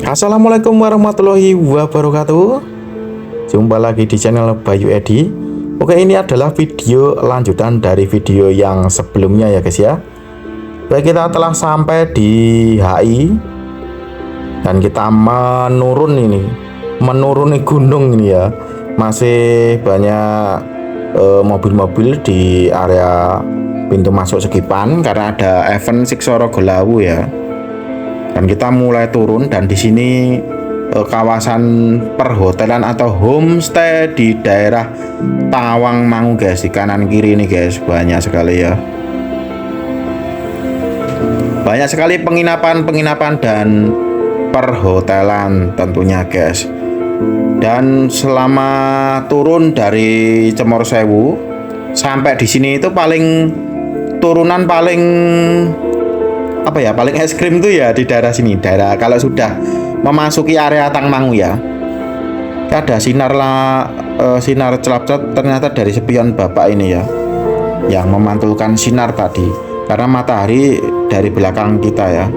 Assalamualaikum warahmatullahi wabarakatuh. Jumpa lagi di channel Bayu Edi. Oke, ini adalah video lanjutan dari video yang sebelumnya ya guys ya. Baik, kita telah sampai di HI dan kita menuruni gunung ini ya. Masih banyak mobil-mobil di area pintu masuk Segipan karena ada event Siksoro Golawu ya. Dan kita mulai turun, dan di sini kawasan perhotelan atau homestay di daerah Tawangmangu guys. Di kanan kiri ini guys banyak sekali ya. Banyak sekali penginapan dan perhotelan tentunya guys. Dan selama turun dari Cemor Sewu sampai di sini itu turunan paling paling es krim tuh ya di daerah sini. Kalau sudah memasuki area Tangmangu ya, ada sinar celap-celap ternyata dari spion bapak ini ya, yang memantulkan sinar tadi karena matahari dari belakang kita ya.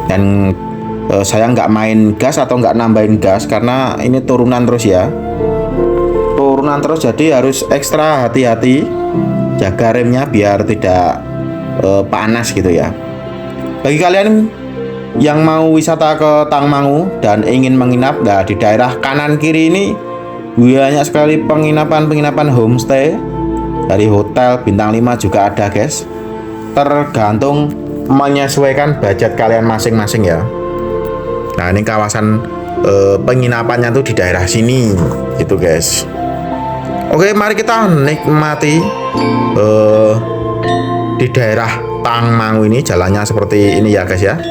Dan saya nggak main gas atau nggak nambahin gas karena ini turunan terus ya, jadi harus ekstra hati-hati, jaga remnya biar tidak panas gitu ya. Bagi kalian yang mau wisata ke Tangmangu dan ingin menginap, nah di daerah kanan kiri ini banyak sekali penginapan homestay. Dari hotel bintang 5 juga ada guys, tergantung menyesuaikan budget kalian masing-masing ya. Nah ini kawasan penginapannya tuh di daerah sini gitu guys. Oke, mari kita nikmati di daerah Tangmangu ini. Jalannya seperti ini ya guys ya.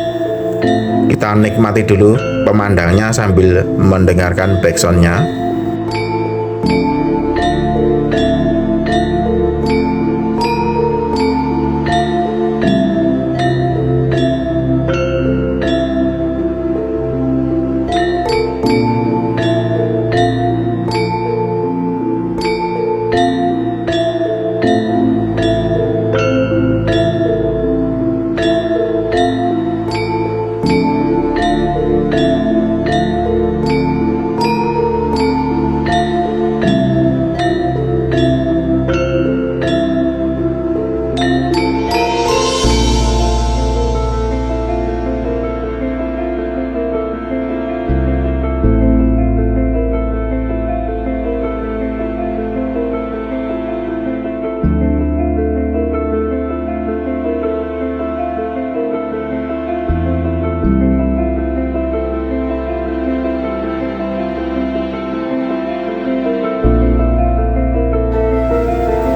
Kita nikmati dulu pemandangnya sambil mendengarkan backsoundnya.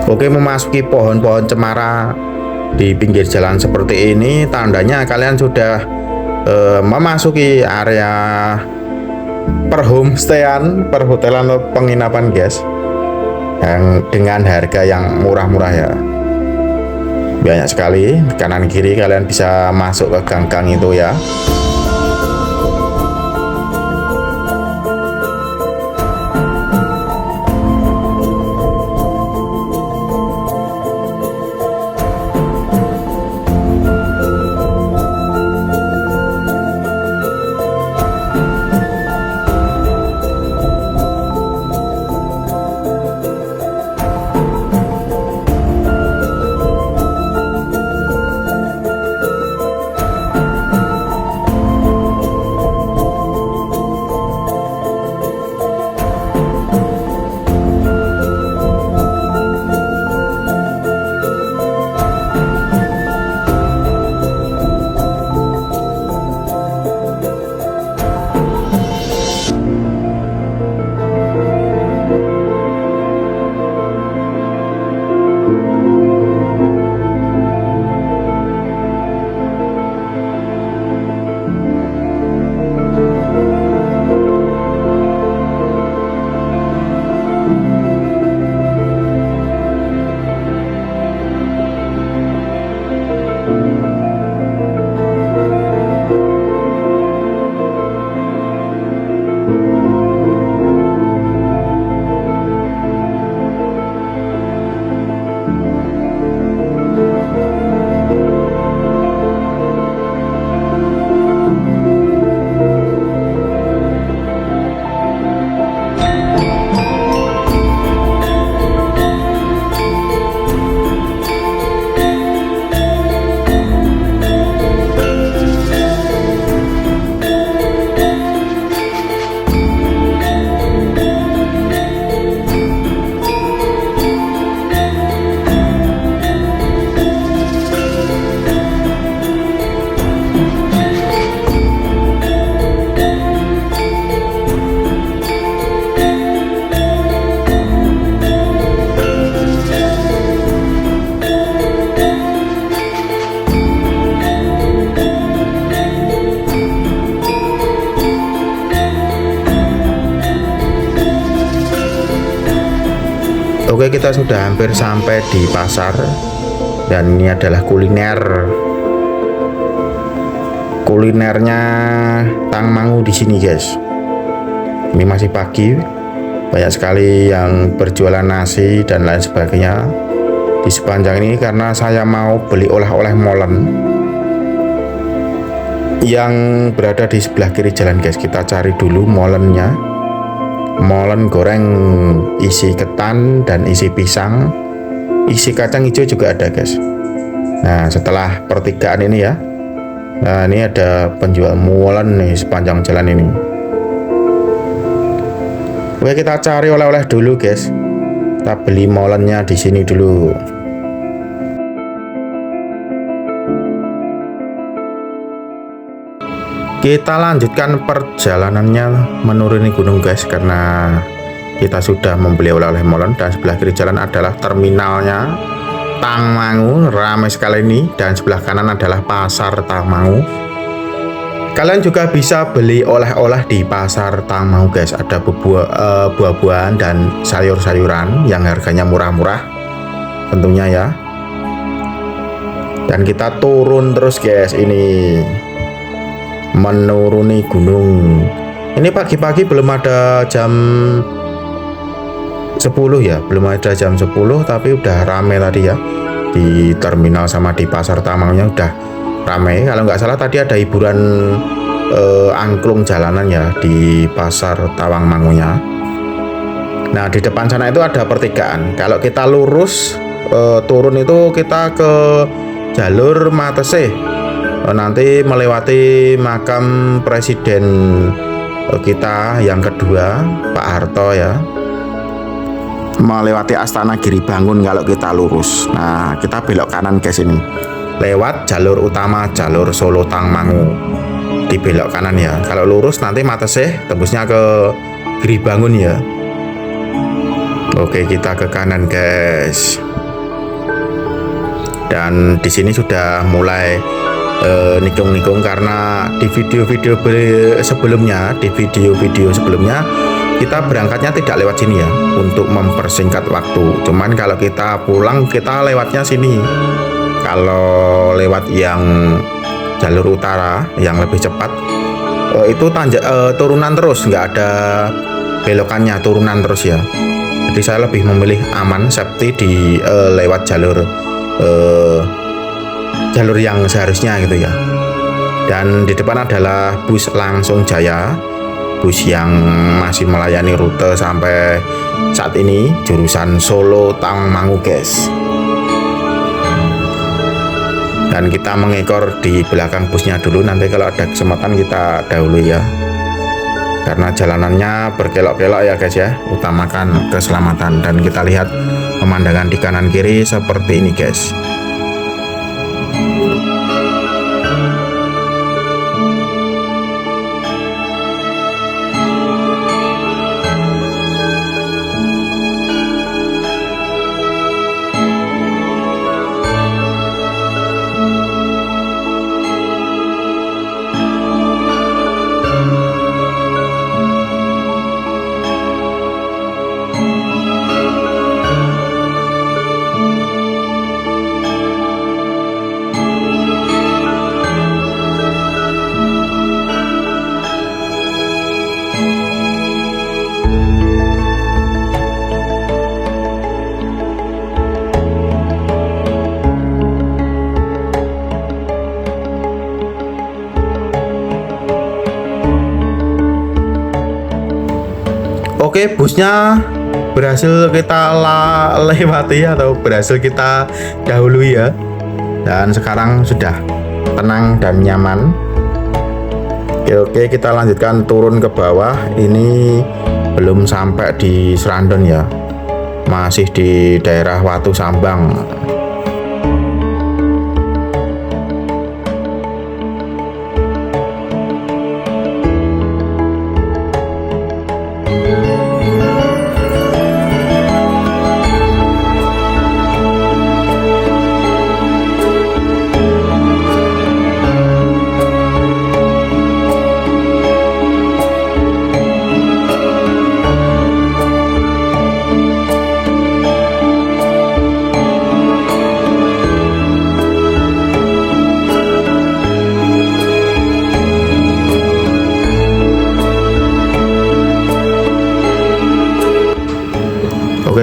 Oke, memasuki pohon-pohon cemara di pinggir jalan seperti ini tandanya kalian sudah memasuki area perhotelan atau penginapan guys, yang dengan harga yang murah-murah ya. Banyak sekali kanan kiri, kalian bisa masuk ke gang-gang itu ya. Oke, kita sudah hampir sampai di pasar dan ini adalah kulinernya Tangmangu di sini, guys. Ini masih pagi, banyak sekali yang berjualan nasi dan lain sebagainya di sepanjang ini karena saya mau beli oleh-oleh molen yang berada di sebelah kiri jalan, guys. Kita cari dulu molennya. Molen goreng isi ketan dan isi pisang, isi kacang hijau juga ada, guys. Nah, setelah pertigaan ini ya, nah ini ada penjual molen nih sepanjang jalan ini. Oke, kita cari oleh-oleh dulu, guys. Kita beli molennya di sini dulu. Kita lanjutkan perjalanannya menuruni gunung, guys, karena kita sudah membeli oleh-oleh molen dan sebelah kiri jalan adalah terminalnya Tangmangu, ramai sekali ini, dan sebelah kanan adalah pasar Tangmangu. Kalian juga bisa beli oleh-oleh di pasar Tangmangu, guys. Ada buah-buahan dan sayur-sayuran yang harganya murah-murah tentunya ya. Dan kita turun terus, guys, ini menuruni gunung. Ini pagi-pagi belum ada jam 10 ya, belum ada jam 10 tapi udah rame tadi ya. Di terminal sama di pasar Tangmangunya udah rame. Kalau nggak salah tadi ada hiburan angklung jalanan ya di pasar Tawangmangunya. Nah, di depan sana itu ada pertigaan. Kalau kita lurus turun itu kita ke jalur Matese, nanti melewati makam presiden kita yang kedua, Pak Harto ya, melewati Astana Giribangun kalau kita lurus. Nah, kita belok kanan, guys, ini lewat jalur utama, jalur Solo Tangmangu, di belok kanan ya. Kalau lurus nanti Matese, tembusnya ke Giribangun ya. Oke, kita ke kanan, guys. Dan di sini sudah mulai nikung-nikung karena di video-video sebelumnya, kita berangkatnya tidak lewat sini ya untuk mempersingkat waktu. Cuman kalau kita pulang kita lewatnya sini. Kalau lewat yang jalur utara yang lebih cepat itu turunan terus, nggak ada belokannya, turunan terus ya. Jadi saya lebih memilih aman, safety di lewat jalur yang seharusnya gitu ya. Dan di depan adalah bus Langsung Jaya, bus yang masih melayani rute sampai saat ini jurusan Solo Tangmangu, guys. Dan kita mengekor di belakang busnya dulu, nanti kalau ada kesempatan kita dahulu ya, karena jalanannya berkelok-kelok ya, guys ya. Utamakan keselamatan. Dan kita lihat pemandangan di kanan kiri seperti ini, guys. Oke, busnya berhasil kita lewati atau berhasil kita dahului ya. Dan sekarang sudah tenang dan nyaman. Oke, kita lanjutkan turun ke bawah. Ini belum sampai di Serandon ya, masih di daerah Watu Sambang.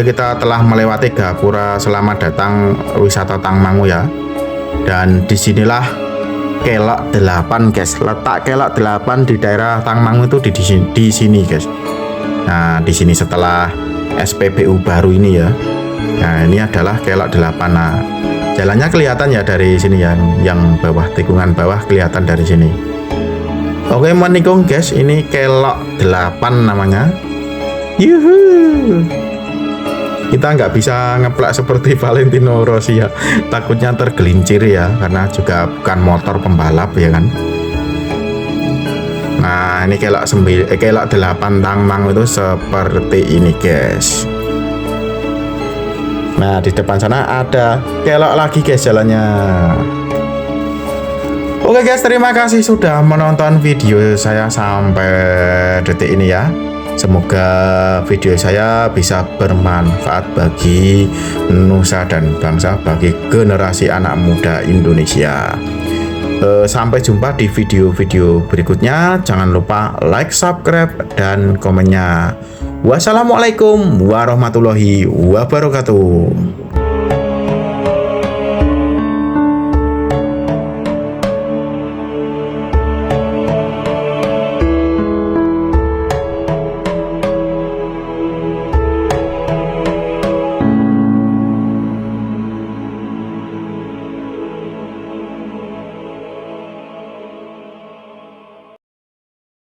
Oke, kita telah melewati Gapura. Selamat datang wisata Tangmangu ya. Dan disinilah Kelok 8 guys. Letak Kelok 8 di daerah Tangmangu itu di sini guys. Nah, di sini setelah SPBU baru ini ya. Nah, ini adalah Kelok 8. Nah, jalannya kelihatan ya dari sini ya, yang bawah, tikungan bawah kelihatan dari sini. Oke, menikung guys, ini Kelok 8 namanya. Yuhu. Kita nggak bisa ngeplak seperti Valentino Rossi ya, takutnya tergelincir ya, karena juga bukan motor pembalap ya kan. Nah, ini Kelok 8 Tangmang itu seperti ini guys. Nah, di depan sana ada Kelok lagi guys jalannya. Oke guys, terima kasih sudah menonton video saya sampai detik ini ya. Semoga video saya bisa bermanfaat bagi nusa dan bangsa, bagi generasi anak muda Indonesia. Sampai jumpa di video-video berikutnya. Jangan lupa like, subscribe, dan komennya. Wassalamualaikum warahmatullahi wabarakatuh.